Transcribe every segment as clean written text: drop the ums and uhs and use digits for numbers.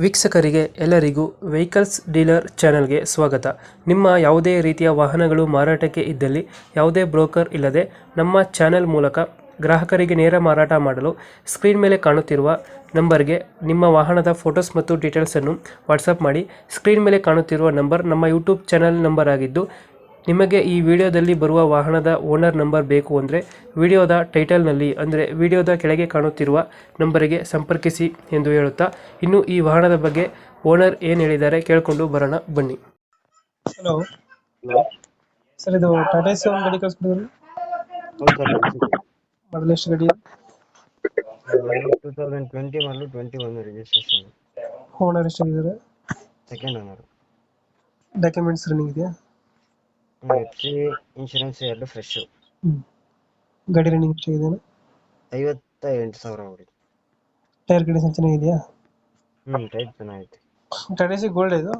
ವೀಕ್ಷಕರಿಗೆ ಎಲ್ಲರಿಗೂ vehicles dealer ಚಾನೆಲ್ಗೆ ಸ್ವಾಗತ. ನಿಮ್ಮ ಯಾವುದೇ ರೀತಿಯ ವಾಹನಗಳು ಮಾರಾಟಕ್ಕೆ ಇದ್ದಲ್ಲಿ ಯಾವುದೇ ಬ್ರೋಕರ್ ಇಲ್ಲದೆ ನಮ್ಮ ಚಾನೆಲ್ ಮೂಲಕ ಗ್ರಾಹಕರಿಗೆ ನೇರ ಮಾರಾಟ ಮಾಡಲು ಸ್ಕ್ರೀನ್ ಮೇಲೆ ಕಾಣುತ್ತಿರುವ ನಂಬರ್ಗೆ ನಿಮ್ಮ ವಾಹನದ ಫೋಟೋಸ್ ಮತ್ತು ಡೀಟೇಲ್ಸನ್ನು ವಾಟ್ಸಪ್ ಮಾಡಿ. ಸ್ಕ್ರೀನ್ ಮೇಲೆ ಕಾಣುತ್ತಿರುವ ನಂಬರ್ ನಮ್ಮ ಯೂಟ್ಯೂಬ್ ಚಾನೆಲ್ ನಂಬರ್ ಆಗಿದ್ದು, ನಿಮಗೆ ಈ ವಿಡಿಯೋದಲ್ಲಿ ಬರುವ ವಾಹನದ ಓನರ್ ನಂಬರ್ ಬೇಕು ಅಂದರೆ ವಿಡಿಯೋದ ಟೈಟಲ್ನಲ್ಲಿ ಅಂದರೆ ವಿಡಿಯೋದ ಕೆಳಗೆ ಕಾಣುತ್ತಿರುವ ನಂಬರಿಗೆ ಸಂಪರ್ಕಿಸಿ ಎಂದು ಹೇಳುತ್ತಾ, ಇನ್ನು ಈ ವಾಹನದ ಬಗ್ಗೆ ಓನರ್ ಏನು ಹೇಳಿದ್ದಾರೆ ಕೇಳಿಕೊಂಡು ಬರೋಣ ಬನ್ನಿ. Hello hello. ಸರ್, ಇದು ಟಾಟಾ ಎಸಿ ಒಂದು ಗಾಡಿ ಕಳಿಸ್ಬಿಡಿದ್ರಿ. ಹೌದು ಸರ್, ಕಳಿಸಿದ್ವಿ. ಮೊದಲು ಎಷ್ಟು ಗಾಡಿ? 2020 ಮಾಡಲು 21 ರಿಜಿಸ್ಟ್ರೇಷನ್. ಓನರ್ ಎಷ್ಟಾಗಿದ್ದಾರೆ? Second owner. ಡಾಕ್ಯುಮೆಂಟ್ಸ್ ರನ್ನಿಂಗ್ ಇದೆಯಾ? FC insurance 2 fresh. ಗಾಡಿ ರನ್ನಿಂಗ್ ಎಷ್ಟಾಗಿದೆ? 58,000 ಹೊಡಿತು. ಟೈರ್ ಕಂಡೀಷನ್ ಚೆನ್ನಾಗಿದೆಯಾ? ಟೈಪ್ ಚೆನ್ನಾಗೈತೆ. ಟಾಟಾ ಎಸಿ ಗೋಲ್ಡ್ ಇದು?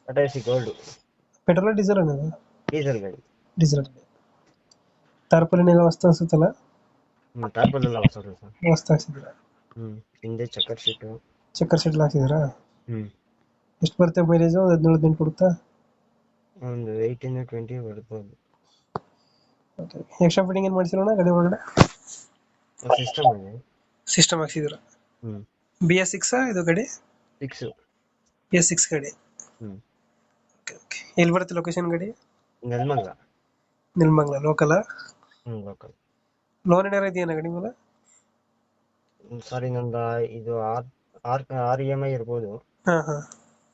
Tata Ace gold. Petrol diesel ಅನ್ನೋದು? ಡೀಸೆಲ್ ಗಾಡಿ. ಡೀಸೆಲ್. ಟಾರ್ಪಲಿನೆಲ್ಲ ಹೊಸ್ತು ಅನ್ಸುತ್ತಲ್ಲ? ಟಾರ್ಪಲ್ ಎಲ್ಲ ಹೊಸದು ಸರ್. ಹೊಸ್ತು ಹಾಕ್ಸಿದ್ದೀರಾ? ಹಿಂದೆ ಚಕ್ಕರ್ ಶೀಟು. ಚಕ್ಕರ್ ಸೆಟ್ಲ್ ಹಾಕ್ಸಿದ್ದೀರಾ? ಹ್ಮ್ ಎಷ್ಟು ಬರುತ್ತೆ ಮೈಲೇಜ್? 17-18 ಕೊಡುತ್ತಾ? ಒಂದು 18-20 ಬರ್ಬೋದು. ಎಕ್ಸ್ಟ್ರಾ ಫಿಟ್ಟಿಂಗ್ ಏನು ಮಾಡಿಸಿರೋಣ ಗಾಡಿ ಒಳಗಡೆ? ಸಿಸ್ಟಮ್ ಇದೆ. ಸಿಸ್ಟಮ್ ಹಾಕ್ಸಿದ್ದೀರಾ? BS6 ಇದು ಗಾಡಿ? 6. BS6 ಗಾಡಿ. ಎಲ್ಲಿ ಬರುತ್ತೆ ಲೊಕೇಶನ್ ಗಾಡಿ? Nelamangala. Nelamangala local? Local. Loan ಏನಾರ ಇದೆಯಾ ಗಾಡಿ ಮೇಲೆ? ಸಾರಿ, ನಂದು ಇದು ಆರ್ EMI ಇರ್ಬೋದು. ಹಾಂ,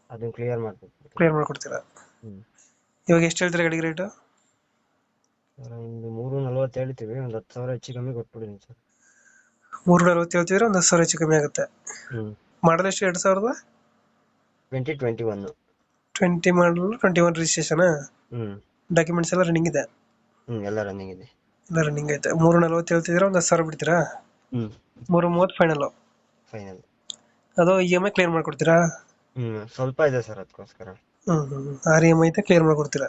ಅದನ್ನ ಕ್ಲಿಯರ್ ಮಾಡ್ಬೇಕು. ಕ್ಲಿಯರ್ ಮಾಡ್ಕೊಡ್ತೀರಾ? ಇವಾಗ ಎಷ್ಟು ಹೇಳ್ತೀರಾ ಗಾಡಿಗೆ ರೇಟು? ಒಂದು 340 ಹೇಳ್ತೀವಿ, ಒಂದು 10,000 ಹೆಚ್ಚು ಕಮ್ಮಿ ಕೊಟ್ಬಿಡಿನಿ ಸರ್. 340 ಹೇಳ್ತಿದ್ರೆ ಒಂದು 10,000 ಹೆಚ್ಚು ಕಮ್ಮಿ ಆಗುತ್ತೆ. ಮಾಡಲ್ ಎಷ್ಟು? 2021. 20 ಮಾಡಲ್, 21 ರಿಜಿಸ್ಟ್ರೇಷನ್. ಡಾಕ್ಯುಮೆಂಟ್ಸ್ ಎಲ್ಲ ರನ್ನಿಂಗ್ ಇದೆ? ಎಲ್ಲ ರನ್ನಿಂಗ್ ಇದೆ. ಎಲ್ಲ ರನ್ನಿಂಗ್ ಐತೆ. 340 ಹೇಳ್ತಿದ್ರೆ ಒಂದು 10,000 ಬಿಡ್ತೀರಾ? 330 ಫೈನಲ್. ಅದು EMI ಕ್ಲಿಯರ್ ಮಾಡ್ಕೊಡ್ತೀರಾ? ಸ್ವಲ್ಪ ಇದೆ ಸರ್, ಅದಕ್ಕೋಸ್ಕರ. EMI ಐತೆ, ಕ್ಲಿಯರ್ ಮಾಡ್ಕೊಡ್ತೀರಾ?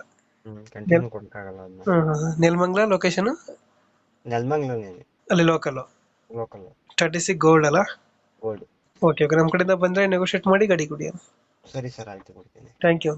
ಕಂಟಿನ್ಯೂ ಕೊಡಕ್ಕಾಗಲ್ಲ ಅದನ್ನ. ನೆಲಮಂಗಲ ಲೊಕೇಶನ್? ನೆಲಮಂಗಲ ಅಲ್ಲಿ ಲೋಕಲ್. ಟಾಟಾ ಎಸಿ ಗೋಲ್ಡ್ ಅಲ್ಲ? ಗೋಲ್ಡ್. ಓಕೆ, ನಮ್ಮ ಕಡೆಯಿಂದ ಬಂದರೆ ನೆಗೋಷಿಯೇಟ್ ಮಾಡಿ ಗಾಡಿ ಕೊಡಿ. ಸರಿ ಸರ್, ಆಯ್ತು, ಕೊಡ್ತೀನಿ. Thank you.